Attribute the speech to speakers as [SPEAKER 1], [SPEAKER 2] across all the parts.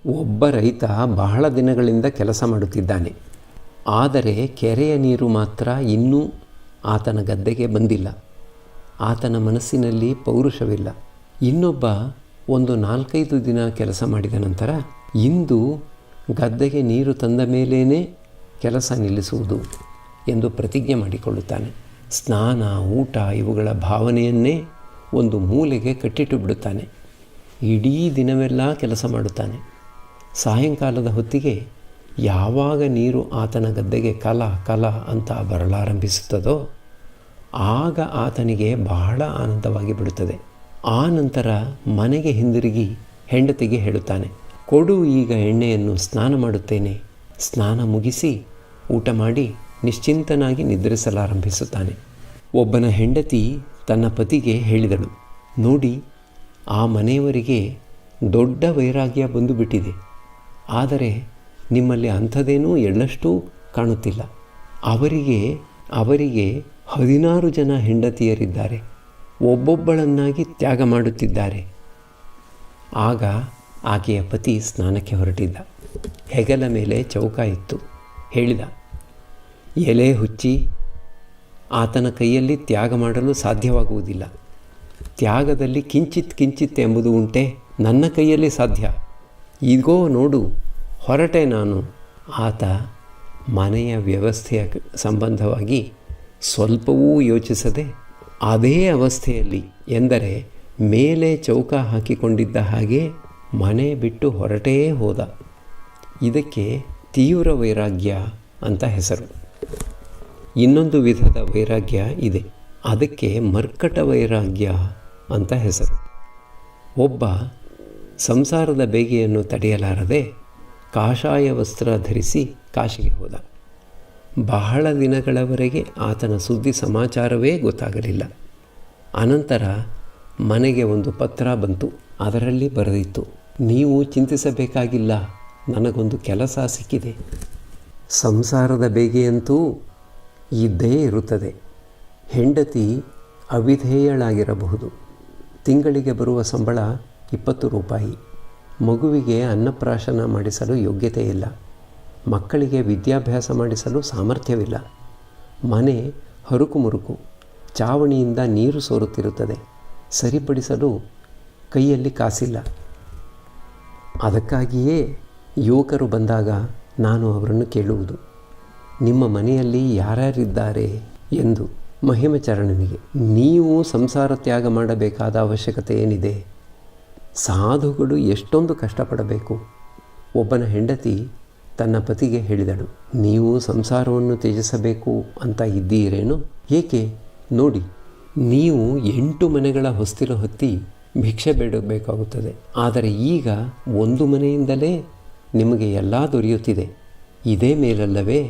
[SPEAKER 1] ಒಬ್ಬ ರೈತ ಬಹಳ ದಿನಗಳಿಂದ ಕೆಲಸ ಮಾಡುತ್ತಿದ್ದಾನೆ. ಆದರೆ ಕೆರೆಯ ನೀರು ಮಾತ್ರ ಇನ್ನೂ ಆತನ ಗದ್ದೆಗೆ ಬಂದಿಲ್ಲ. ಆತನ ಮನಸ್ಸಿನಲ್ಲಿ ಪೌರುಷವಿಲ್ಲ. ಇನ್ನೊಬ್ಬ ಒಂದು 4-5 ದಿನ ಕೆಲಸ ಮಾಡಿದ ನಂತರ ಇಂದು ಗದ್ದೆಗೆ ನೀರು ತಂದ ಮೇಲೇ ಕೆಲಸ ನಿಲ್ಲಿಸುವುದು ಎಂದು ಪ್ರತಿಜ್ಞೆ ಮಾಡಿಕೊಳ್ಳುತ್ತಾನೆ. ಸ್ನಾನ, ಊಟ ಇವುಗಳ ಭಾವನೆಯನ್ನೇ ಒಂದು ಮೂಲೆಗೆ ಕಟ್ಟಿಟ್ಟು ಬಿಡುತ್ತಾನೆ. ಇಡೀ ದಿನವೆಲ್ಲ ಕೆಲಸ ಮಾಡುತ್ತಾನೆ. ಸಾಯಂಕಾಲದ ಹೊತ್ತಿಗೆ ಯಾವಾಗ ನೀರು ಆತನ ಗದ್ದೆಗೆ ಕಲ ಅಂತ ಬರಲಾರಂಭಿಸುತ್ತದೋ ಆಗ ಆತನಿಗೆ ಬಹಳ ಆನಂದವಾಗಿ ಬಿಡುತ್ತದೆ. ಆ ನಂತರ ಮನೆಗೆ ಹಿಂದಿರುಗಿ ಹೆಂಡತಿಗೆ ಹೇಳುತ್ತಾನೆ, ಕೊಡು ಈಗ ಎಣ್ಣೆಯನ್ನು, ಸ್ನಾನ ಮಾಡುತ್ತೇನೆ. ಸ್ನಾನ ಮುಗಿಸಿ ಊಟ ಮಾಡಿ ನಿಶ್ಚಿಂತನಾಗಿ ನಿದ್ರಿಸಲಾರಂಭಿಸುತ್ತಾನೆ. ಒಬ್ಬನ ಹೆಂಡತಿ ತನ್ನ ಪತಿಗೆ ಹೇಳಿದಳು, ನೋಡಿ, ಆ ಮನೆಯವರಿಗೆ ದೊಡ್ಡ ವೈರಾಗ್ಯ ಬಂದುಬಿಟ್ಟಿದೆ. ಆದರೆ ನಿಮ್ಮಲ್ಲಿ ಅಂಥದ್ದೇನೂ ಎಳ್ಳಷ್ಟೂ ಕಾಣುತ್ತಿಲ್ಲ. ಅವರಿಗೆ 16 ಜನ ಹೆಂಡತಿಯರಿದ್ದಾರೆ. ಒಬ್ಬೊಬ್ಬಳನ್ನಾಗಿ ತ್ಯಾಗ ಮಾಡುತ್ತಿದ್ದಾರೆ. ಆಗ ಆಕೆಯ ಪತಿ ಸ್ನಾನಕ್ಕೆ ಹೊರಟಿದ್ದ. ಹೆಗಲ ಮೇಲೆ ಚೌಕ ಇತ್ತು. ಹೇಳಿದ, ಎಲೆ ಹುಚ್ಚಿ, ಆತನ ಕೈಯಲ್ಲಿ ತ್ಯಾಗ ಮಾಡಲು ಸಾಧ್ಯವಾಗುವುದಿಲ್ಲ. ತ್ಯಾಗದಲ್ಲಿ ಕಿಂಚಿತ್ ಎಂಬುದು ಉಂಟೆ? ನನ್ನ ಕೈಯಲ್ಲಿ ಸಾಧ್ಯ. ಈಗೋ ನೋಡು, ಹೊರಟೆ ನಾನು. ಆತ ಮನೆಯ ವ್ಯವಸ್ಥೆಯ ಸಂಬಂಧವಾಗಿ ಸ್ವಲ್ಪವೂ ಯೋಚಿಸದೆ ಅದೇ ಅವಸ್ಥೆಯಲ್ಲಿ, ಎಂದರೆ ಮೇಲೆ ಚೌಕ ಹಾಕಿಕೊಂಡಿದ್ದ ಹಾಗೆ ಮನೆ ಬಿಟ್ಟು ಹೊರಟೇ ಹೋದ. ಇದಕ್ಕೆ ತೀವ್ರ ವೈರಾಗ್ಯ ಅಂತ ಹೆಸರು. ಇನ್ನೊಂದು ವಿಧದ ವೈರಾಗ್ಯ ಇದೆ. ಅದಕ್ಕೆ ಮರ್ಕಟ ವೈರಾಗ್ಯ ಅಂತ ಹೆಸರು. ಒಬ್ಬ ಸಂಸಾರದ ಬೇಗೆಯನ್ನು ತಡೆಯಲಾರದೆ ಕಾಷಾಯ ವಸ್ತ್ರ ಧರಿಸಿ ಕಾಶಿಗೆ ಹೋದ. ಬಹಳ ದಿನಗಳವರೆಗೆ ಆತನ ಸುದ್ದಿ ಸಮಾಚಾರವೇ ಗೊತ್ತಾಗಲಿಲ್ಲ. ಅನಂತರ ಮನೆಗೆ ಒಂದು ಪತ್ರ ಬಂತು. ಅದರಲ್ಲಿ ಬರೆದಿತ್ತು, ನೀವು ಚಿಂತಿಸಬೇಕಾಗಿಲ್ಲ, ನನಗೊಂದು ಕೆಲಸ ಸಿಕ್ಕಿದೆ. ಸಂಸಾರದ ಬೇಗೆಯಂತೂ ಇದ್ದೇ ಇರುತ್ತದೆ. ಹೆಂಡತಿ ಅವಿಧೇಯಳಾಗಿರಬಹುದು. ತಿಂಗಳಿಗೆ ಬರುವ ಸಂಬಳ 20 ರೂಪಾಯಿ. ಮಗುವಿಗೆ ಅನ್ನಪ್ರಾಶನ ಮಾಡಿಸಲು ಯೋಗ್ಯತೆ ಇಲ್ಲ. ಮಕ್ಕಳಿಗೆ ವಿದ್ಯಾಭ್ಯಾಸ ಮಾಡಿಸಲು ಸಾಮರ್ಥ್ಯವಿಲ್ಲ. ಮನೆ ಹರುಕು ಮುರುಕು, ಚಾವಣಿಯಿಂದ ನೀರು ಸೋರುತ್ತಿರುತ್ತದೆ. ಸರಿಪಡಿಸಲು ಕೈಯಲ್ಲಿ ಕಾಸಿಲ್ಲ. ಅದಕ್ಕಾಗಿಯೇ ಯುವಕರು ಬಂದಾಗ ನಾನು ಅವರನ್ನು ಕೇಳುವುದು, ನಿಮ್ಮ ಮನೆಯಲ್ಲಿ ಯಾರ್ಯಾರಿದ್ದಾರೆ ಎಂದು. ಮಹಿಮಚರಣನಿಗೆ, ನೀವು ಸಂಸಾರ ತ್ಯಾಗ ಮಾಡಬೇಕಾದ ಅವಶ್ಯಕತೆ ಏನಿದೆ? ಸಾಧುಗಳು ಎಷ್ಟೊಂದು ಕಷ್ಟಪಡಬೇಕು. ಒಬ್ಬನ ಹೆಂಡತಿ ತನ್ನ ಪತಿಗೆ ಹೇಳಿದಳು, ನೀವು ಸಂಸಾರವನ್ನು ತ್ಯಜಿಸಬೇಕು ಅಂತ ಇದ್ದೀರೇನು? ಏಕೆ? ನೋಡಿ, ನೀವು 8 ಮನೆಗಳ ಹೊಸ್ತಿಲು ಹೊತ್ತಿ ಭಿಕ್ಷೆ ಬೇಡಬೇಕಾಗುತ್ತದೆ. ಆದರೆ ಈಗ 1 ಮನೆಯಿಂದಲೇ ನಿಮಗೆ ಎಲ್ಲ ದೊರೆಯುತ್ತಿದೆ. ಇದೇ ಮೇಲಲ್ಲವೇ?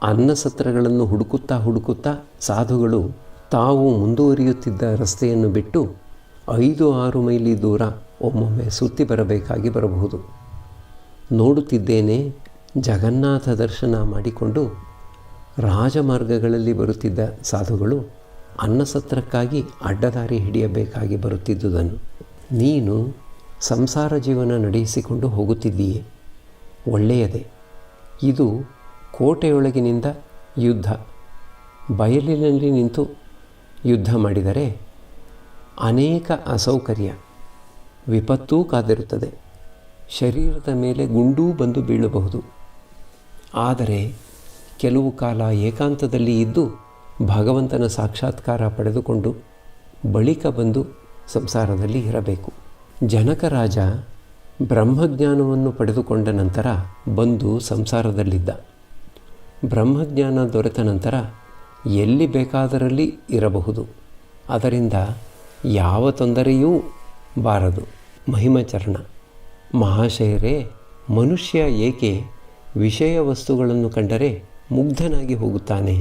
[SPEAKER 1] ಅನ್ನಸತ್ರಗಳನ್ನು ಹುಡುಕುತ್ತಾ ಸಾಧುಗಳು ತಾವು ಮುಂದುವರಿಯುತ್ತಿದ್ದ ರಸ್ತೆಯನ್ನು ಬಿಟ್ಟು 5-6 ಮೈಲಿ ದೂರ ಒಮ್ಮೊಮ್ಮೆ ಸುತ್ತಿ ಬರಬೇಕಾಗಿ ಬರಬಹುದು. ನೋಡುತ್ತಿದ್ದೇನೆ, ಜಗನ್ನಾಥ ದರ್ಶನ ಮಾಡಿಕೊಂಡು ರಾಜಮಾರ್ಗಗಳಲ್ಲಿ ಬರುತ್ತಿದ್ದ ಸಾಧುಗಳು ಅನ್ನಸತ್ರಕ್ಕಾಗಿ ಅಡ್ಡದಾರಿ ಹಿಡಿಯಬೇಕಾಗಿ ಬರುತ್ತಿದ್ದುದನ್ನು. ನೀನು ಸಂಸಾರ ಜೀವನ ನಡೆಸಿಕೊಂಡು ಹೋಗುತ್ತಿದ್ದೀಯೆ, ಒಳ್ಳೆಯದೇ. ಇದು ಕೋಟೆಯೊಳಗಿನಿಂದ ಯುದ್ಧ. ಬಯಲಿನಲ್ಲಿ ನಿಂತು ಯುದ್ಧ ಮಾಡಿದರೆ ಅನೇಕ ಅಸೌಕರ್ಯ, ವಿಪತ್ತೂ ಕಾದಿರುತ್ತದೆ. ಶರೀರದ ಮೇಲೆ ಗುಂಡೂ ಬಂದು ಬೀಳಬಹುದು. ಆದರೆ ಕೆಲವು ಕಾಲ ಏಕಾಂತದಲ್ಲಿ ಇದ್ದು ಭಗವಂತನ ಸಾಕ್ಷಾತ್ಕಾರ ಪಡೆದುಕೊಂಡು ಬಳಿಕ ಬಂದು ಸಂಸಾರದಲ್ಲಿ ಇರಬೇಕು. ಜನಕ ರಾಜ ಬ್ರಹ್ಮಜ್ಞಾನವನ್ನು ಪಡೆದುಕೊಂಡ ನಂತರ ಬಂದು ಸಂಸಾರದಲ್ಲಿದ್ದ. ಬ್ರಹ್ಮಜ್ಞಾನ ದೊರೆತ ನಂತರ ಎಲ್ಲಿ ಬೇಕಾದರಲ್ಲಿ ಇರಬಹುದು. ಅದರಿಂದ ಯಾವ ತೊಂದರೆಯೂ ಬಾರದು. ಮಹಿಮಚರಣ, ಮಹಾಶಯರೇ, ಮನುಷ್ಯ ಏಕೆ ವಿಷಯ ವಸ್ತುಗಳನ್ನು ಕಂಡರೆ ಮುಗ್ಧನಾಗಿ ಹೋಗುತ್ತಾನೆ?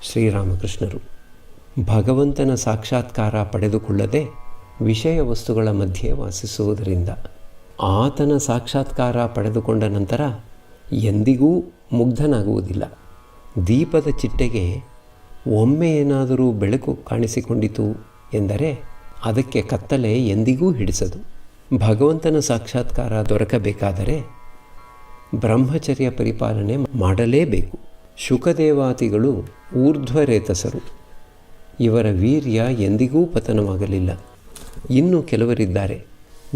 [SPEAKER 1] ಶ್ರೀರಾಮಕೃಷ್ಣರು, ಭಗವಂತನ ಸಾಕ್ಷಾತ್ಕಾರ ಪಡೆದುಕೊಳ್ಳದೆ ವಿಷಯ ವಸ್ತುಗಳ ಮಧ್ಯೆ ವಾಸಿಸುವುದರಿಂದ. ಆತನ ಸಾಕ್ಷಾತ್ಕಾರ ಪಡೆದುಕೊಂಡ ನಂತರ ಎಂದಿಗೂ ಮುಗ್ಧನಾಗುವುದಿಲ್ಲ. ದೀಪದ ಚಿಟ್ಟೆಗೆ ಒಮ್ಮೆ ಏನಾದರೂ ಬೆಳಕು ಕಾಣಿಸಿಕೊಂಡಿತು ಎಂದರೆ ಅದಕ್ಕೆ ಕತ್ತಲೆ ಎಂದಿಗೂ ಹಿಡಿಸದು. ಭಗವಂತನ ಸಾಕ್ಷಾತ್ಕಾರ ದೊರಕಬೇಕಾದರೆ ಬ್ರಹ್ಮಚರ್ಯ ಪರಿಪಾಲನೆ ಮಾಡಲೇಬೇಕು. ಶುಕದೇವಾದಿಗಳು ಊರ್ಧ್ವರೇತಸರು. ಇವರ ವೀರ್ಯ ಎಂದಿಗೂ ಪತನವಾಗಲಿಲ್ಲ. ಇನ್ನು ಕೆಲವರಿದ್ದಾರೆ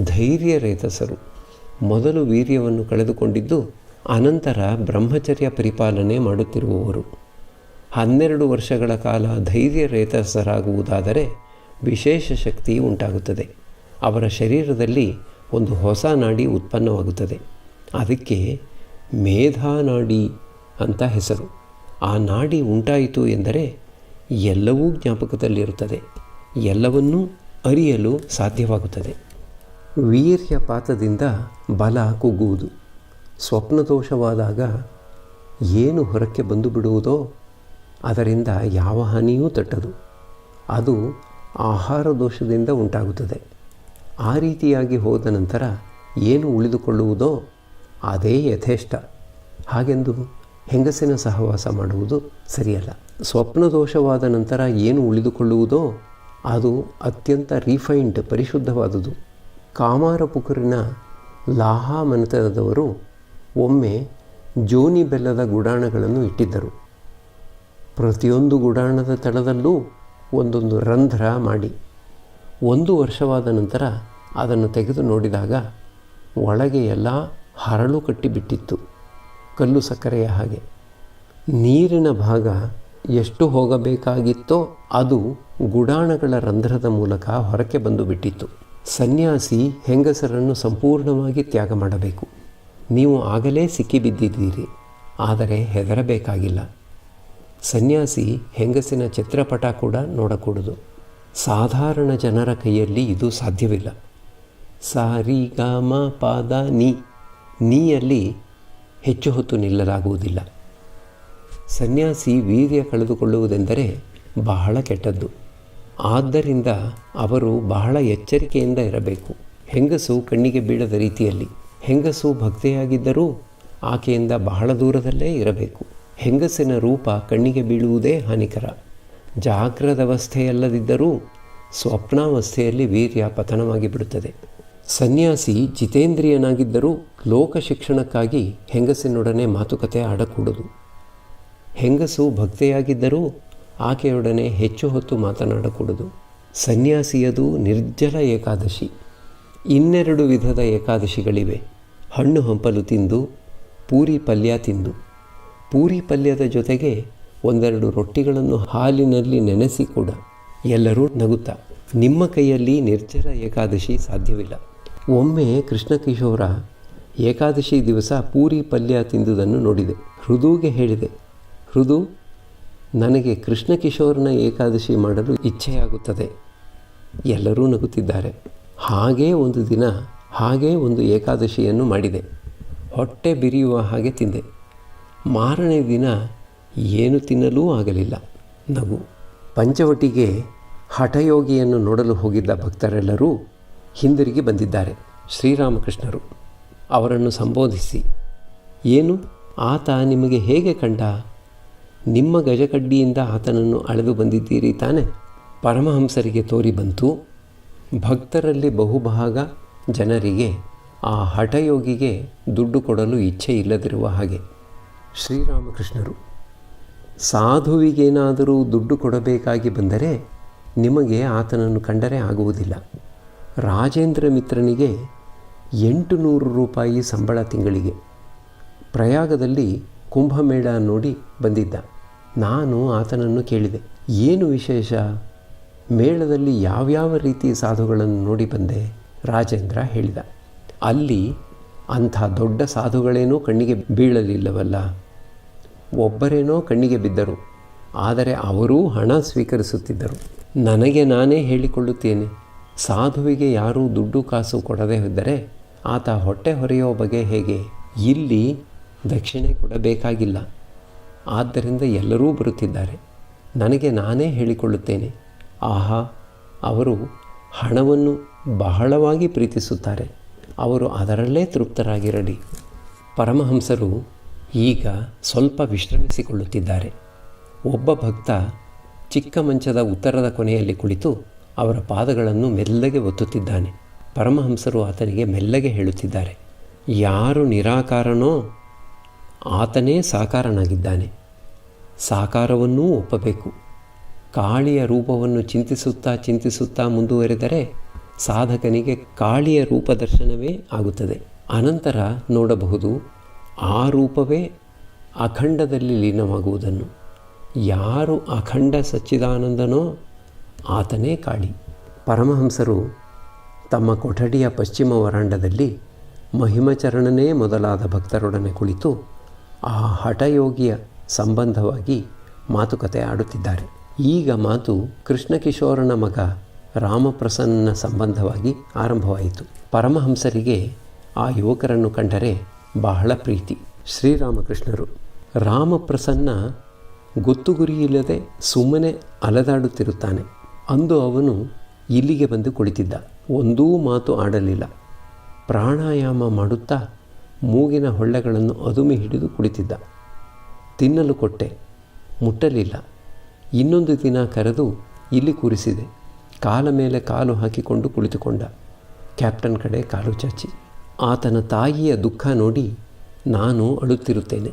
[SPEAKER 1] ಧೈರ್ಯರೇತಸರು. ಮೊದಲು ವೀರ್ಯವನ್ನು ಕಳೆದುಕೊಂಡಿದ್ದು ಅನಂತರ ಬ್ರಹ್ಮಚರ್ಯ ಪರಿಪಾಲನೆ ಮಾಡುತ್ತಿರುವವರು. 12 ವರ್ಷಗಳ ಕಾಲ ಧೈರ್ಯರೇತಸರಾಗುವುದಾದರೆ ವಿಶೇಷ ಶಕ್ತಿ ಉಂಟಾಗುತ್ತದೆ. ಅವರ ಶರೀರದಲ್ಲಿ ಒಂದು ಹೊಸ ನಾಡಿ ಉತ್ಪನ್ನವಾಗುತ್ತದೆ. ಅದಕ್ಕೆ ಮೇಧಾನಾಡಿ ಅಂತ ಹೆಸರು. ಆ ನಾಡಿ ಉಂಟಾಯಿತು ಎಂದರೆ ಎಲ್ಲವೂ ಜ್ಞಾಪಕದಲ್ಲಿರುತ್ತದೆ, ಎಲ್ಲವನ್ನೂ ಅರಿಯಲು ಸಾಧ್ಯವಾಗುತ್ತದೆ. ವೀರ್ಯಪಾತದಿಂದ ಬಲ ಕುಗ್ಗುವುದು. ಸ್ವಪ್ನದೋಷವಾದಾಗ ಏನು ಹೊರಕ್ಕೆ ಬಂದು ಬಿಡುವುದೋ ಅದರಿಂದ ಯಾವ ಹಾನಿಯೂ ತಟ್ಟದು. ಅದು ಆಹಾರ ದೋಷದಿಂದ ಉಂಟಾಗುತ್ತದೆ. ಆ ರೀತಿಯಾಗಿ ಹೋದ ನಂತರ ಏನು ಉಳಿದುಕೊಳ್ಳುವುದೋ ಅದೇ ಯಥೇಷ್ಟ. ಹಾಗೆಂದು ಹೆಂಗಸಿನ ಸಹವಾಸ ಮಾಡುವುದು ಸರಿಯಲ್ಲ. ಸ್ವಪ್ನದೋಷವಾದ ನಂತರ ಏನು ಉಳಿದುಕೊಳ್ಳುವುದೋ ಅದು ಅತ್ಯಂತ ರಿಫೈನ್ಡ್, ಪರಿಶುದ್ಧವಾದುದು. ಕಾಮಾರಪುಕುರಿನ ಲಾಹಾ ಮನೆತನದವರು ಒಮ್ಮೆ ಜೋನಿ ಬೆಲ್ಲದ ಗುಡಾಣಗಳನ್ನು ಇಟ್ಟಿದ್ದರು. ಪ್ರತಿಯೊಂದು ಗುಡಾಣದ ತಳದಲ್ಲೂ ಒಂದೊಂದು ರಂಧ್ರ ಮಾಡಿ 1 ವರ್ಷವಾದ ನಂತರ ಅದನ್ನು ತೆಗೆದು ನೋಡಿದಾಗ ಒಳಗೆ ಎಲ್ಲ ಹರಳು ಕಟ್ಟಿಬಿಟ್ಟಿತ್ತು, ಕಲ್ಲು ಸಕ್ಕರೆಯ ಹಾಗೆ. ನೀರಿನ ಭಾಗ ಎಷ್ಟು ಹೋಗಬೇಕಾಗಿತ್ತೋ ಅದು ಗುಡಾಣಗಳ ರಂಧ್ರದ ಮೂಲಕ ಹೊರಕ್ಕೆ ಬಂದು ಬಿಟ್ಟಿತ್ತು. ಸನ್ಯಾಸಿ ಹೆಂಗಸರನ್ನು ಸಂಪೂರ್ಣವಾಗಿ ತ್ಯಾಗ ಮಾಡಬೇಕು. ನೀವು ಆಗಲೇ ಸಿಕ್ಕಿಬಿದ್ದಿದ್ದೀರಿ, ಆದರೆ ಹೆದರಬೇಕಾಗಿಲ್ಲ. ಸನ್ಯಾಸಿ ಹೆಂಗಸಿನ ಚಿತ್ರಪಟ ಕೂಡ ನೋಡಕೂಡದು. ಸಾಧಾರಣ ಜನರ ಕೈಯಲ್ಲಿ ಇದು ಸಾಧ್ಯವಿಲ್ಲ. ಸ ರಿ ಗ ಮ ಪ ದ ನಿ, ನೀಯಲ್ಲಿ ಹೆಚ್ಚು ಹೊತ್ತು ನಿಲ್ಲಲಾಗುವುದಿಲ್ಲ. ಸನ್ಯಾಸಿ ವೀರ್ಯ ಕಳೆದುಕೊಳ್ಳುವುದೆಂದರೆ ಬಹಳ ಕೆಟ್ಟದ್ದು. ಆದ್ದರಿಂದ ಅವರು ಬಹಳ ಎಚ್ಚರಿಕೆಯಿಂದ ಇರಬೇಕು. ಹೆಂಗಸು ಕಣ್ಣಿಗೆ ಬೀಳದ ರೀತಿಯಲ್ಲಿ. ಹೆಂಗಸು ಭಕ್ತೆಯಾಗಿದ್ದರೂ ಆಕೆಯಿಂದ ಬಹಳ ದೂರದಲ್ಲೇ ಇರಬೇಕು. ಹೆಂಗಸಿನ ರೂಪ ಕಣ್ಣಿಗೆ ಬೀಳುವುದೇ ಹಾನಿಕರ. ಜಾಗ್ರದವಸ್ಥೆಯಲ್ಲದಿದ್ದರೂ ಸ್ವಪ್ನಾವಸ್ಥೆಯಲ್ಲಿ ವೀರ್ಯ ಪತನವಾಗಿ ಬಿಡುತ್ತದೆ. ಸನ್ಯಾಸಿ ಜಿತೇಂದ್ರಿಯನಾಗಿದ್ದರೂ ಲೋಕ ಶಿಕ್ಷಣಕ್ಕಾಗಿ ಹೆಂಗಸಿನೊಡನೆ ಮಾತುಕತೆ ಆಡಕೂಡದು. ಹೆಂಗಸು ಭಕ್ತೆಯಾಗಿದ್ದರೂ ಆಕೆಯೊಡನೆ ಹೆಚ್ಚು ಹೊತ್ತು ಮಾತನಾಡಕೂಡದು. ಸನ್ಯಾಸಿಯದು ನಿರ್ಜಲ ಏಕಾದಶಿ. 2 ವಿಧದ ಏಕಾದಶಿಗಳಿವೆ. ಹಣ್ಣು ಹಂಪಲು ತಿಂದು, ಪೂರಿ ಪಲ್ಯ ತಿಂದು. ಪೂರಿ ಪಲ್ಯದ ಜೊತೆಗೆ 1-2 ರೊಟ್ಟಿಗಳನ್ನು ಹಾಲಿನಲ್ಲಿ ನೆನೆಸಿ ಕೂಡ. ಎಲ್ಲರೂ ನಗುತ್ತಾ, ನಿಮ್ಮ ಕೈಯಲ್ಲಿ ನಿರ್ಜಲ ಏಕಾದಶಿ ಸಾಧ್ಯವಿಲ್ಲ. ಒಮ್ಮೆ ಕೃಷ್ಣಕಿಶೋರ ಏಕಾದಶಿ ದಿವಸ ಪೂರಿ ಪಲ್ಯ ತಿಂದುದನ್ನು ನೋಡಿದೆ. ಹೃದುಗೆ ಹೇಳಿದೆ, ಹೃದು, ನನಗೆ ಕೃಷ್ಣಕಿಶೋರನ ಏಕಾದಶಿ ಮಾಡಲು ಇಚ್ಛೆಯಾಗುತ್ತದೆ. ಎಲ್ಲರೂ ನಗುತ್ತಿದ್ದಾರೆ. ಹಾಗೇ ಒಂದು ದಿನ ಹಾಗೇ ಒಂದು ಏಕಾದಶಿಯನ್ನು ಮಾಡಿದೆ. ಹೊಟ್ಟೆ ಬಿರಿಯುವ ಹಾಗೆ ತಿಂದೆ. ಮಾರನೇ ದಿನ ಏನು ತಿನ್ನಲೂ ಆಗಲಿಲ್ಲ. ನಗು. ಪಂಚವಟಿಗೆ ಹಠಯೋಗಿಯನ್ನು ನೋಡಲು ಹೋಗಿದ್ದ ಭಕ್ತರೆಲ್ಲರೂ ಹಿಂದಿರುಗಿ ಬಂದಿದ್ದಾರೆ. ಶ್ರೀರಾಮಕೃಷ್ಣರು ಅವರನ್ನು ಸಂಬೋಧಿಸಿ, ಏನು, ಆತ ನಿಮಗೆ ಹೇಗೆ ಕಂಡ? ನಿಮ್ಮ ಗಜಕಡ್ಡಿಯಿಂದ ಆತನನ್ನು ಅಳೆದು ಬಂದಿದ್ದೀರಿ ತಾನೆ? ಪರಮಹಂಸರಿಗೆ ತೋರಿ ಬಂತು. ಭಕ್ತರಲ್ಲಿ ಬಹುಭಾಗ ಜನರಿಗೆ ಆ ಹಠಯೋಗಿಗೆ ದುಡ್ಡು ಕೊಡಲು ಇಚ್ಛೆ ಇಲ್ಲದಿರುವ ಹಾಗೆ. ಶ್ರೀರಾಮಕೃಷ್ಣರು, ಸಾಧುವಿಗೇನಾದರೂ ದುಡ್ಡು ಕೊಡಬೇಕಾಗಿ ಬಂದರೆ ನಿಮಗೆ ಆತನನ್ನು ಕಂಡರೆ ಆಗುವುದಿಲ್ಲ. ರಾಜೇಂದ್ರ ಮಿತ್ರನಿಗೆ 800 ರೂಪಾಯಿ ಸಂಬಳ ತಿಂಗಳಿಗೆ. ಪ್ರಯಾಗದಲ್ಲಿ ಕುಂಭಮೇಳ ನೋಡಿ ಬಂದಿದ್ದ. ನಾನು ಆತನನ್ನು ಕೇಳಿದೆ, ಏನು ವಿಶೇಷ? ಮೇಳದಲ್ಲಿ ಯಾವ್ಯಾವ ರೀತಿ ಸಾಧುಗಳನ್ನು ನೋಡಿ ಬಂದೆ? ರಾಜೇಂದ್ರ ಹೇಳಿದ, ಅಲ್ಲಿ ಅಂಥ ದೊಡ್ಡ ಸಾಧುಗಳೇನೂ ಕಣ್ಣಿಗೆ ಬೀಳಲಿಲ್ಲವಲ್ಲ. ಒಬ್ಬರೇನೋ ಕಣ್ಣಿಗೆ ಬಿದ್ದರು, ಆದರೆ ಅವರೂ ಹಣ ಸ್ವೀಕರಿಸುತ್ತಿದ್ದರು. ನನಗೆ ನಾನೇ ಹೇಳಿಕೊಳ್ಳುತ್ತೇನೆ, ಸಾಧುವಿಗೆ ಯಾರೂ ದುಡ್ಡು ಕಾಸು ಕೊಡದೇ ಇದ್ದರೆ ಆತ ಹೊಟ್ಟೆ ಹೊರೆಯೋ ಬಗೆ ಹೇಗೆ? ಇಲ್ಲಿ ದಕ್ಷಿಣೆ ಕೊಡಬೇಕಾಗಿಲ್ಲ. ಆದ್ದರಿಂದ ಎಲ್ಲರೂ ಬರುತ್ತಿದ್ದಾರೆ. ನನಗೆ ನಾನೇ ಹೇಳಿಕೊಳ್ಳುತ್ತೇನೆ, ಆಹಾ, ಅವರು ಹಣವನ್ನು ಬಹಳವಾಗಿ ಪ್ರೀತಿಸುತ್ತಾರೆ. ಅವರು ಅದರಲ್ಲೇ ತೃಪ್ತರಾಗಿರಲಿ. ಪರಮಹಂಸರು ಈಗ ಸ್ವಲ್ಪ ವಿಶ್ರಮಿಸಿಕೊಳ್ಳುತ್ತಿದ್ದಾರೆ. ಒಬ್ಬ ಭಕ್ತ ಚಿಕ್ಕ ಮಂಚದ ಉತ್ತರದ ಕೊನೆಯಲ್ಲಿ ಕುಳಿತು ಅವರ ಪಾದಗಳನ್ನು ಮೆಲ್ಲಗೆ ಒತ್ತುತ್ತಿದ್ದಾನೆ. ಪರಮಹಂಸರು ಆತನಿಗೆ ಮೆಲ್ಲಗೆ ಹೇಳುತ್ತಿದ್ದಾರೆ, ಯಾರು ನಿರಾಕಾರನೋ ಆತನೇ ಸಾಕಾರನಾಗಿದ್ದಾನೆ. ಸಾಕಾರವನ್ನೂ ಒಪ್ಪಬೇಕು. ಕಾಳಿಯ ರೂಪವನ್ನು ಚಿಂತಿಸುತ್ತಾ ಮುಂದುವರೆದರೆ ಸಾಧಕನಿಗೆ ಕಾಳಿಯ ರೂಪದರ್ಶನವೇ ಆಗುತ್ತದೆ. ಅನಂತರ ನೋಡಬಹುದು ಆ ರೂಪವೇ ಅಖಂಡದಲ್ಲಿ ಲೀನವಾಗುವುದನ್ನು. ಯಾರು ಅಖಂಡ ಸಚ್ಚಿದಾನಂದನೋ ಆತನೇ ಕಾಳಿ. ಪರಮಹಂಸರು ತಮ್ಮ ಕೊಠಡಿಯ ಪಶ್ಚಿಮ ವರಾಂಡದಲ್ಲಿ ಮಹಿಮಚರಣನೇ ಮೊದಲಾದ ಭಕ್ತರೊಡನೆ ಕುಳಿತು ಆ ಹಠಯೋಗಿಯ ಸಂಬಂಧವಾಗಿ ಮಾತುಕತೆ ಆಡುತ್ತಿದ್ದಾರೆ. ಈಗ ಮಾತು ಕೃಷ್ಣಕಿಶೋರನ ಮಗ ರಾಮಪ್ರಸನ್ನ ಸಂಬಂಧವಾಗಿ ಆರಂಭವಾಯಿತು. ಪರಮಹಂಸರಿಗೆ ಆ ಯುವಕರನ್ನು ಕಂಡರೆ ಬಹಳ ಪ್ರೀತಿ. ಶ್ರೀರಾಮಕೃಷ್ಣರು, ರಾಮಪ್ರಸನ್ನ ಗೊತ್ತುಗುರಿಯಿಲ್ಲದೆ ಸುಮ್ಮನೆ ಅಲೆದಾಡುತ್ತಿರುತ್ತಾನೆ. ಅಂದು ಅವನು ಇಲ್ಲಿಗೆ ಬಂದು ಕುಳಿತಿದ್ದ. ಒಂದೂ ಮಾತು ಆಡಲಿಲ್ಲ. ಪ್ರಾಣಾಯಾಮ ಮಾಡುತ್ತಾ ಮೂಗಿನ ಹೊಳ್ಳೆಗಳನ್ನು ಅದುಮಿ ಹಿಡಿದು ಕುಳಿತಿದ್ದ. ತಿನ್ನಲು ಕೊಟ್ಟೆ, ಮುಟ್ಟಲಿಲ್ಲ. ಇನ್ನೊಂದು ದಿನ ಕರೆದು ಇಲ್ಲಿ ಕೂರಿಸಿದೆ. ಕಾಲ ಮೇಲೆ ಕಾಲು ಹಾಕಿಕೊಂಡು ಕುಳಿತುಕೊಂಡ. ಕ್ಯಾಪ್ಟನ್ ಕಡೆ ಕಾಲು ಚಾಚಿ. ಆತನ ತಾಯಿಯ ದುಃಖ ನೋಡಿ ನಾನು ಅಳುತ್ತಿರುತ್ತೇನೆ.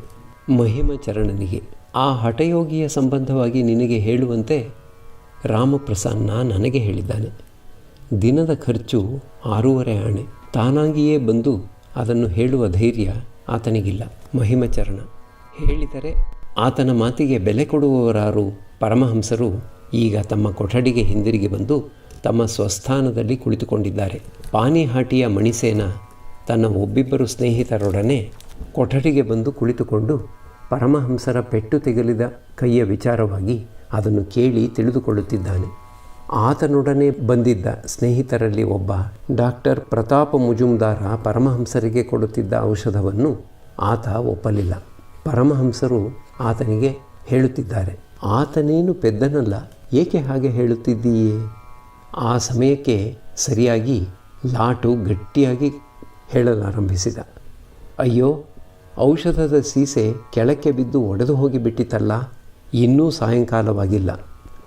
[SPEAKER 1] ಮಹಿಮಚರಣನಿಗೆ, ಆ ಹಠಯೋಗಿಯ ಸಂಬಂಧವಾಗಿ ನಿನಗೆ ಹೇಳುವಂತೆ ರಾಮಪ್ರಸನ್ನ ನನಗೆ ಹೇಳಿದ್ದಾನೆ. ದಿನದ ಖರ್ಚು 6.5 ಆಣೆ. ತಾನಾಗಿಯೇ ಬಂದು ಅದನ್ನು ಹೇಳುವ ಧೈರ್ಯ ಆತನಿಗಿಲ್ಲ. ಮಹಿಮಚರಣ ಹೇಳಿದರೆ ಆತನ ಮಾತಿಗೆ ಬೆಲೆ ಕೊಡುವವರಾರು? ಪರಮಹಂಸರು ಈಗ ತಮ್ಮ ಕೊಠಡಿಗೆ ಹಿಂದಿರುಗಿ ಬಂದು ತಮ್ಮ ಸ್ವಸ್ಥಾನದಲ್ಲಿ ಕುಳಿತುಕೊಂಡಿದ್ದಾರೆ. ಪಾನಿಹಾಟಿಯ ಮಣಿಸೇನ ತನ್ನ ಒಬ್ಬಿಬ್ಬರು ಸ್ನೇಹಿತರೊಡನೆ ಕೊಠಡಿಗೆ ಬಂದು ಕುಳಿತುಕೊಂಡು ಪರಮಹಂಸರ ಪೆಟ್ಟು ತೆಗೆಲಿದ ಕೈಯ ವಿಚಾರವಾಗಿ ಅದನ್ನು ಕೇಳಿ ತಿಳಿದುಕೊಳ್ಳುತ್ತಿದ್ದಾನೆ. ಆತನೊಡನೆ ಬಂದಿದ್ದ ಸ್ನೇಹಿತರಲ್ಲಿ ಒಬ್ಬ ಡಾಕ್ಟರ್ ಪ್ರತಾಪ ಮುಜುಮ್ದಾರ ಪರಮಹಂಸರಿಗೆ ಕೊಡುತ್ತಿದ್ದ ಔಷಧವನ್ನು ಆತ ಒಪ್ಪಲಿಲ್ಲ. ಪರಮಹಂಸರು ಆತನಿಗೆ ಹೇಳುತ್ತಿದ್ದಾರೆ, ಆತನೇನು ಪೆದ್ದನಲ್ಲ, ಏಕೆ ಹಾಗೆ ಹೇಳುತ್ತಿದ್ದೀಯೇ? ಆ ಸಮಯಕ್ಕೆ ಸರಿಯಾಗಿ ಲಾಟು ಗಟ್ಟಿಯಾಗಿ ಹೇಳಲಾರಂಭಿಸಿದ. ಅಯ್ಯೋ, ಔಷಧದ ಸೀಸೆ ಕೆಳಕ್ಕೆ ಬಿದ್ದು ಒಡೆದು ಹೋಗಿಬಿಟ್ಟಿತಲ್ಲ. ಇನ್ನೂ ಸಾಯಂಕಾಲವಾಗಿಲ್ಲ.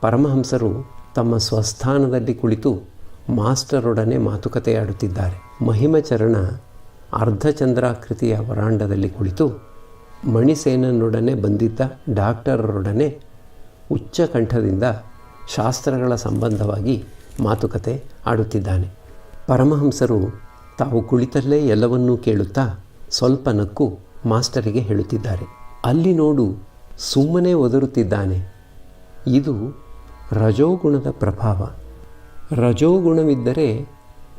[SPEAKER 1] ಪರಮಹಂಸರು ತಮ್ಮ ಸ್ವಸ್ಥಾನದಲ್ಲಿ ಕುಳಿತು ಮಾಸ್ಟರೊಡನೆ ಮಾತುಕತೆಯಾಡುತ್ತಿದ್ದಾರೆ. ಮಹಿಮಚರಣ ಅರ್ಧಚಂದ್ರಾಕೃತಿಯ ವರಾಂಡದಲ್ಲಿ ಕುಳಿತು ಮಣಿಸೇನನೊಡನೆ ಬಂದಿದ್ದ ಡಾಕ್ಟರರೊಡನೆ ಉಚ್ಚ ಕಂಠದಿಂದ ಶಾಸ್ತ್ರಗಳ ಸಂಬಂಧವಾಗಿ ಮಾತುಕತೆ ಆಡುತ್ತಿದ್ದಾನೆ. ಪರಮಹಂಸರು ತಾವು ಕುಳಿತಲ್ಲೇ ಎಲ್ಲವನ್ನೂ ಕೇಳುತ್ತಾ ಸ್ವಲ್ಪ ನಕ್ಕು ಮಾಸ್ಟರಿಗೆ ಹೇಳುತ್ತಿದ್ದಾರೆ, ಅಲ್ಲಿ ನೋಡು, ಸುಮ್ಮನೆ ಒದರುತ್ತಿದ್ದಾನೆ. ಇದು ರಜೋಗುಣದ ಪ್ರಭಾವ. ರಜೋಗುಣವಿದ್ದರೆ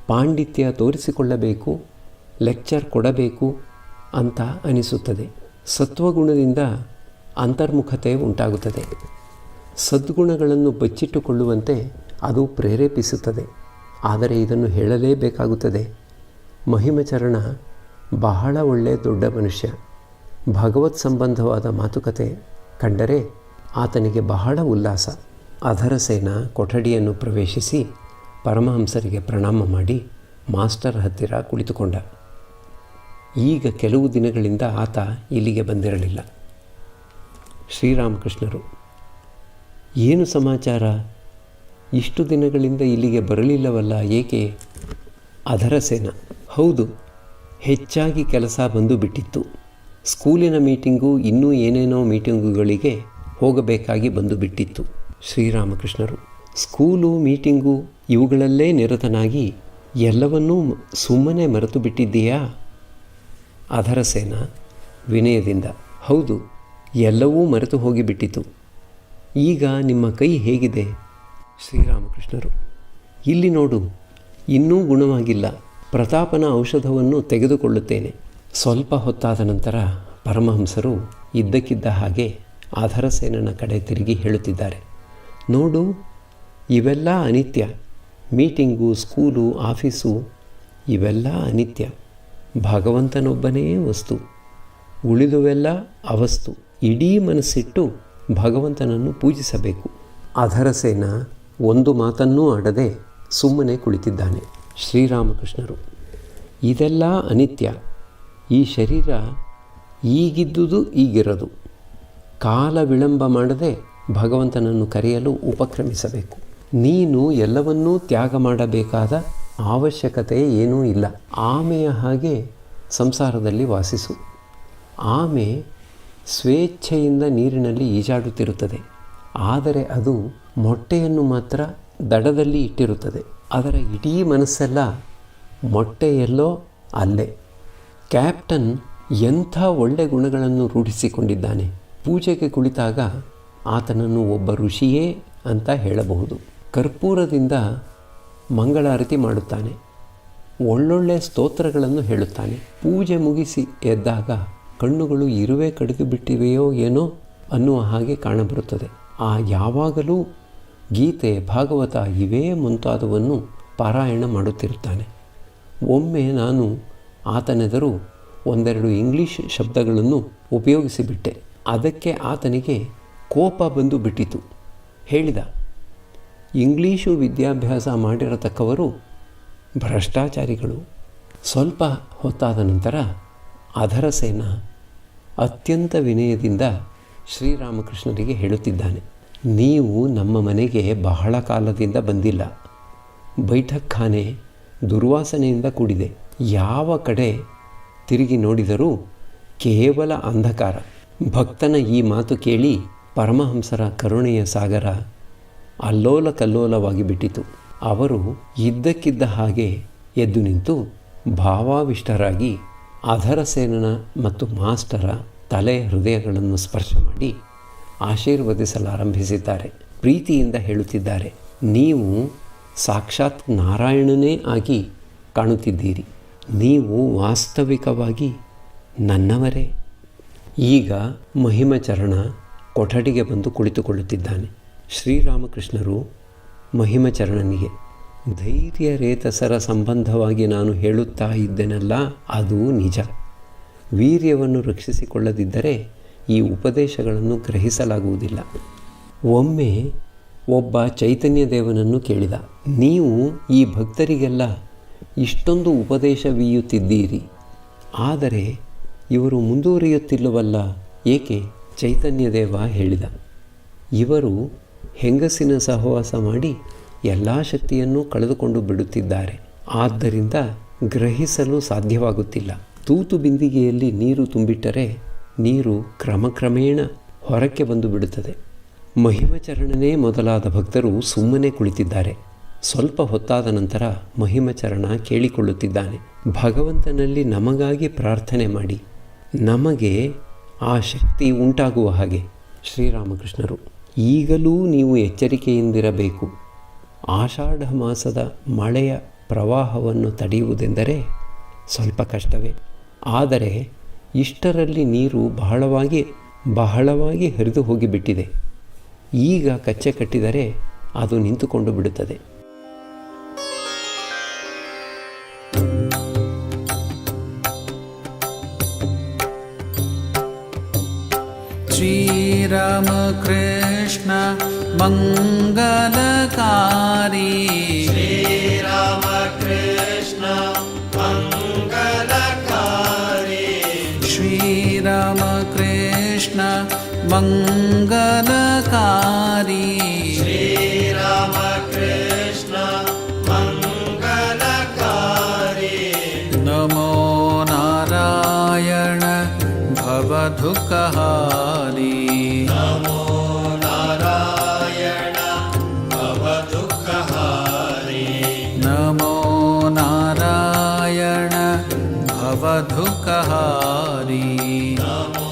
[SPEAKER 1] ಪಾಂಡಿತ್ಯ ತೋರಿಸಿಕೊಳ್ಳಬೇಕು, ಲೆಕ್ಚರ್ ಕೊಡಬೇಕು ಅಂತ ಅನಿಸುತ್ತದೆ. ಸತ್ವಗುಣದಿಂದ ಅಂತರ್ಮುಖತೆ ಉಂಟಾಗುತ್ತದೆ. ಸದ್ಗುಣಗಳನ್ನು ಬಚ್ಚಿಟ್ಟುಕೊಳ್ಳುವಂತೆ ಅದು ಪ್ರೇರೇಪಿಸುತ್ತದೆ. ಆದರೆ ಇದನ್ನು ಹೇಳಲೇಬೇಕಾಗುತ್ತದೆ. ಮಹಿಮಚರಣ ಬಹಳ ಒಳ್ಳೆಯ ದೊಡ್ಡ ಮನುಷ್ಯ. ಭಗವತ್ ಸಂಬಂಧವಾದ ಮಾತುಕತೆ ಕಂಡರೆ ಆತನಿಗೆ ಬಹಳ ಉಲ್ಲಾಸ. ಅಧರಸೇನ ಕೊಠಡಿಯನ್ನು ಪ್ರವೇಶಿಸಿ ಪರಮಹಂಸರಿಗೆ ಪ್ರಣಾಮ ಮಾಡಿ ಮಾಸ್ಟರ್ ಹತ್ತಿರ ಕುಳಿತುಕೊಂಡ. ಈಗ ಕೆಲವು ದಿನಗಳಿಂದ ಆತ ಇಲ್ಲಿಗೆ ಬಂದಿರಲಿಲ್ಲ. ಶ್ರೀರಾಮಕೃಷ್ಣರು, ಏನು ಸಮಾಚಾರ? ಇಷ್ಟು ದಿನಗಳಿಂದ ಇಲ್ಲಿಗೆ ಬರಲಿಲ್ಲವಲ್ಲ, ಏಕೆ? ಅಧರಸೇನ, ಹೌದು, ಹೆಚ್ಚಾಗಿ ಕೆಲಸ ಬಂದು ಬಿಟ್ಟಿತ್ತು. ಸ್ಕೂಲಿನ ಮೀಟಿಂಗು, ಇನ್ನೂ ಏನೇನೋ ಮೀಟಿಂಗುಗಳಿಗೆ ಹೋಗಬೇಕಾಗಿ ಬಂದು ಬಿಟ್ಟಿತ್ತು. ಶ್ರೀರಾಮಕೃಷ್ಣರು, ಸ್ಕೂಲು, ಮೀಟಿಂಗು ಇವುಗಳಲ್ಲೇ ನಿರತನಾಗಿ ಎಲ್ಲವನ್ನೂ ಸುಮ್ಮನೆ ಮರೆತು ಬಿಟ್ಟಿದ್ದೀಯಾ? ಅಧರಸೇನ ವಿನಯದಿಂದ, ಹೌದು, ಎಲ್ಲವೂ ಮರೆತು ಹೋಗಿಬಿಟ್ಟಿತು. ಈಗ ನಿಮ್ಮ ಕೈ ಹೇಗಿದೆ? ಶ್ರೀರಾಮಕೃಷ್ಣರು, ಇಲ್ಲಿ ನೋಡು, ಇನ್ನೂ ಗುಣವಾಗಿಲ್ಲ. ಪ್ರತಾಪನ ಔಷಧವನ್ನು ತೆಗೆದುಕೊಳ್ಳುತ್ತೇನೆ. ಸ್ವಲ್ಪ ಹೊತ್ತಾದ ನಂತರ ಪರಮಹಂಸರು ಇದ್ದಕ್ಕಿದ್ದ ಹಾಗೆ ಅಧರಸೇನನ ಕಡೆ ತಿರುಗಿ ಹೇಳುತ್ತಿದ್ದಾರೆ, ನೋಡು, ಇವೆಲ್ಲ ಅನಿತ್ಯ. ಮೀಟಿಂಗು, ಸ್ಕೂಲು, ಆಫೀಸು ಇವೆಲ್ಲ ಅನಿತ್ಯ. ಭಗವಂತನೊಬ್ಬನೇ ವಸ್ತು, ಉಳಿದುವೆಲ್ಲ ಅವಸ್ತು. ಇಡೀ ಮನಸ್ಸಿಟ್ಟು ಭಗವಂತನನ್ನು ಪೂಜಿಸಬೇಕು. ಅಧರಸೇನ ಒಂದು ಮಾತನ್ನೂ ಆಡದೆ ಸುಮ್ಮನೆ ಕುಳಿತಿದ್ದಾನೆ. ಶ್ರೀರಾಮಕೃಷ್ಣರು, ಇದೆಲ್ಲ ಅನಿತ್ಯ. ಈ ಶರೀರ ಈಗಿದ್ದುದು ಈಗಿರದು. ಕಾಲ ವಿಳಂಬ ಮಾಡದೆ ಭಗವಂತನನ್ನು ಕರೆಯಲು ಉಪಕ್ರಮಿಸಬೇಕು. ನೀನು ಎಲ್ಲವನ್ನೂ ತ್ಯಾಗ ಮಾಡಬೇಕಾದ ಅವಶ್ಯಕತೆ ಏನೂ ಇಲ್ಲ. ಆಮೆಯ ಹಾಗೆ ಸಂಸಾರದಲ್ಲಿ ವಾಸಿಸು. ಆಮೆ ಸ್ವೇಚ್ಛೆಯಿಂದ ನೀರಿನಲ್ಲಿ ಈಜಾಡುತ್ತಿರುತ್ತದೆ. ಆದರೆ ಅದು ಮೊಟ್ಟೆಯನ್ನು ಮಾತ್ರ ದಡದಲ್ಲಿ ಇಟ್ಟಿರುತ್ತದೆ. ಅದರ ಇಡೀ ಮನಸ್ಸೆಲ್ಲ ಮೊಟ್ಟೆಯೆಲ್ಲೋ ಅಲ್ಲೇ. ಕ್ಯಾಪ್ಟನ್ ಎಂಥ ಒಳ್ಳೆ ಗುಣಗಳನ್ನು ರೂಢಿಸಿಕೊಂಡಿದ್ದಾನೆ. ಪೂಜೆಗೆ ಕುಳಿತಾಗ ಆತನನ್ನು ಒಬ್ಬ ಋಷಿಯೇ ಅಂತ ಹೇಳಬಹುದು. ಕರ್ಪೂರದಿಂದ ಮಂಗಳಾರತಿ ಮಾಡುತ್ತಾನೆ. ಒಳ್ಳೊಳ್ಳೆ ಸ್ತೋತ್ರಗಳನ್ನು ಹೇಳುತ್ತಾನೆ. ಪೂಜೆ ಮುಗಿಸಿ ಎದ್ದಾಗ ಕಣ್ಣುಗಳು ಇರುವೆ ಕಡಿದು ಬಿಟ್ಟಿವೆಯೋ ಏನೋ ಅನ್ನುವ ಹಾಗೆ ಕಾಣಬರುತ್ತದೆ. ಯಾವಾಗಲೂ ಗೀತೆ, ಭಾಗವತ ಇವೇ ಮುಂತಾದವನ್ನು ಪಾರಾಯಣ ಮಾಡುತ್ತಿರುತ್ತಾನೆ. ಒಮ್ಮೆ ನಾನು ಆತನೆದರು ಒಂದೆರಡು ಇಂಗ್ಲೀಷ್ ಶಬ್ದಗಳನ್ನು ಉಪಯೋಗಿಸಿಬಿಟ್ಟೆ. ಅದಕ್ಕೆ ಆತನಿಗೆ ಕೋಪ ಬಂದು ಬಿಟ್ಟಿತು. ಹೇಳಿದ, ಇಂಗ್ಲೀಷು ವಿದ್ಯಾಭ್ಯಾಸ ಮಾಡಿರತಕ್ಕವರು ಭ್ರಷ್ಟಾಚಾರಿಗಳು. ಸ್ವಲ್ಪ ಹೊತ್ತಾದ ನಂತರ ಅಧರಸೇನ ಅತ್ಯಂತ ವಿನಯದಿಂದ ಶ್ರೀರಾಮಕೃಷ್ಣರಿಗೆ ಹೇಳುತ್ತಿದ್ದಾನೆ, ನೀವು ನಮ್ಮ ಮನೆಗೆ ಬಹಳ ಕಾಲದಿಂದ ಬಂದಿಲ್ಲ. ಬೈಠಕ್ಖಾನೆ ದುರ್ವಾಸನೆಯಿಂದ ಕೂಡಿದೆ. ಯಾವ ಕಡೆ ತಿರುಗಿ ನೋಡಿದರೂ ಕೇವಲ ಅಂಧಕಾರ. ಭಕ್ತನ ಈ ಮಾತು ಕೇಳಿ ಪರಮಹಂಸರ ಕರುಣೆಯ ಸಾಗರ ಅಲ್ಲೋಲ ಕಲ್ಲೋಲವಾಗಿ ಬಿಟ್ಟಿತು. ಅವರು ಇದ್ದಕ್ಕಿದ್ದ ಹಾಗೆ ಎದ್ದು ನಿಂತು ಭಾವಾವಿಷ್ಟರಾಗಿ ಅಧರಸೇನನ ಮತ್ತು ಮಾಸ್ಟರ ತಲೆ ಹೃದಯಗಳನ್ನು ಸ್ಪರ್ಶ ಮಾಡಿ ಆಶೀರ್ವದಿಸಲಾರಂಭಿಸಿದ್ದಾರೆ. ಪ್ರೀತಿಯಿಂದ ಹೇಳುತ್ತಿದ್ದಾರೆ, ನೀವು ಸಾಕ್ಷಾತ್ ನಾರಾಯಣನೇ ಆಗಿ ಕಾಣುತ್ತಿದ್ದೀರಿ. ನೀವು ವಾಸ್ತವಿಕವಾಗಿ ನನ್ನವರೇ. ಈಗ ಮಹಿಮಚರಣ ಕೊಠಡಿಗೆ ಬಂದು ಕುಳಿತುಕೊಳ್ಳುತ್ತಿದ್ದಾನೆ. ಶ್ರೀರಾಮಕೃಷ್ಣರು ಮಹಿಮಚರಣನಿಗೆ, ಧೈರ್ಯ ರೇತಸರ ಸಂಬಂಧವಾಗಿ ನಾನು ಹೇಳುತ್ತಾ ಇದ್ದೇನಲ್ಲ, ಅದು ನಿಜ. ವೀರ್ಯವನ್ನು ರಕ್ಷಿಸಿಕೊಳ್ಳದಿದ್ದರೆ ಈ ಉಪದೇಶಗಳನ್ನು ಗ್ರಹಿಸಲಾಗುವುದಿಲ್ಲ. ಒಮ್ಮೆ ಒಬ್ಬ ಚೈತನ್ಯ ದೇವನನ್ನು ಕೇಳಿದ, ನೀವು ಈ ಭಕ್ತರಿಗೆಲ್ಲ ಇಷ್ಟೊಂದು ಉಪದೇಶವೀಯುತ್ತಿದ್ದೀರಿ, ಆದರೆ ಇವರು ಮುಂದುವರಿಯುತ್ತಿಲ್ಲವಲ್ಲ, ಏಕೆ? ಚೈತನ್ಯ ದೇವ ಹೇಳಿದ, ಇವರು ಹೆಂಗಸಿನ ಸಹವಾಸ ಮಾಡಿ ಎಲ್ಲ ಶಕ್ತಿಯನ್ನು ಕಳೆದುಕೊಂಡು ಬಿಡುತ್ತಿದ್ದಾರೆ. ಆದ್ದರಿಂದ ಗ್ರಹಿಸಲು ಸಾಧ್ಯವಾಗುತ್ತಿಲ್ಲ. ತೂತು ಬಿಂದಿಗೆಯಲ್ಲಿ ನೀರು ತುಂಬಿಟ್ಟರೆ ನೀರು ಕ್ರಮಕ್ರಮೇಣ ಹೊರಕ್ಕೆ ಬಂದು ಬಿಡುತ್ತದೆ. ಮಹಿಮಚರಣನೇ ಮೊದಲಾದ ಭಕ್ತರು ಸುಮ್ಮನೆ ಕುಳಿತಿದ್ದಾರೆ. ಸ್ವಲ್ಪ ಹೊತ್ತಾದ ನಂತರ ಮಹಿಮಚರಣ ಕೇಳಿಕೊಳ್ಳುತ್ತಿದ್ದಾನೆ, ಭಗವಂತನಲ್ಲಿ ನಮಗಾಗಿ ಪ್ರಾರ್ಥನೆ ಮಾಡಿ, ನಮಗೆ ಆ ಶಕ್ತಿ ಉಂಟಾಗುವ ಹಾಗೆ. ಶ್ರೀರಾಮಕೃಷ್ಣರು, ಈಗಲೂ ನೀವು ಎಚ್ಚರಿಕೆಯಿಂದಿರಬೇಕು. ಆಷಾಢ ಮಾಸದ ಮಳೆಯ ಪ್ರವಾಹವನ್ನು ತಡೆಯುವುದೆಂದರೆ ಸ್ವಲ್ಪ ಕಷ್ಟವೇ. ಆದರೆ ಇಷ್ಟರಲ್ಲಿ ನೀರು ಬಹಳವಾಗಿ ಹರಿದು ಹೋಗಿಬಿಟ್ಟಿದೆ. ಈಗ ಕಚ್ಚೆ ಕಟ್ಟಿದರೆ ಅದು ನಿಂತುಕೊಂಡು ಬಿಡುತ್ತದೆ.
[SPEAKER 2] ಶ್ರೀರಾಮ ಕೃಷ್ಣ ಮಂಗಲಕಾರಿ,
[SPEAKER 3] ಶ್ರೀರಾಮ ಕೃಷ್ಣ ಮಂಗಲಕಾರಿ,
[SPEAKER 2] ಶ್ರೀರಾಮ ಕೃಷ್ಣ ಮಂಗಲಕಾರಿ,
[SPEAKER 3] ಶ್ರೀರಾಮ ಕೃಷ್ಣ ಮಂಗಲಕಾರಿ.
[SPEAKER 2] ನಮೋ ನಾರಾಯಣ ಭವದುಃಖಹಾರಿ,
[SPEAKER 3] ನಮೋ ನಾರಾಯಣ ಭವದುಃಖಹಾರಿ,
[SPEAKER 2] ನಮೋ ನಾರಾಯಣ ಭವದುಃಖಹಾರಿ,
[SPEAKER 3] ನಮೋ